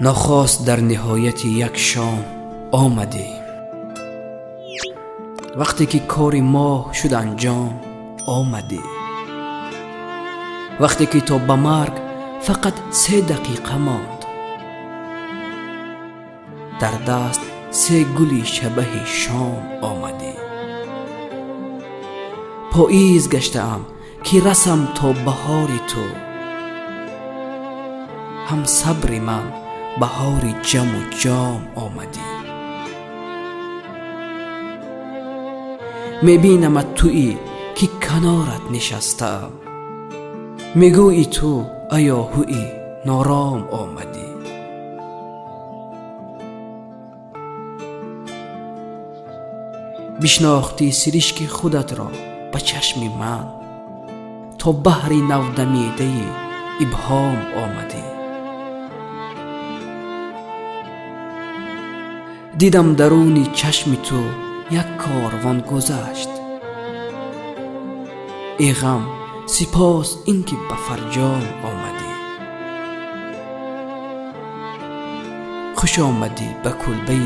نخواست در نهایت یک شام آمدی، وقتی که کار ما شد انجام آمدی، وقتی که تا به مرگ فقط 3 دقیقه ماند، در دست 3 گلی شبه شام آمدی. پاییز گشتم که رسم تا بهار تو، هم صبر من بهار جم و جام آمدی. میبینمت تویی که کنارت نشستم، میگویی تو آیا هویی نارام آمدی. بشناختی سرشک خودت را به چشم من، تا بحر نودمیده ابهام آمدی. دیدم درون چشم تو یک کاروان گذشت، ای غم سپاس اینکه به فرجام آمدی. خوش آمدی به کلبه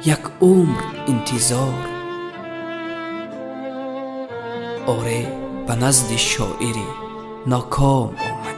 یک عمر انتظار، آره به نزد شاعری ناکام آمدی.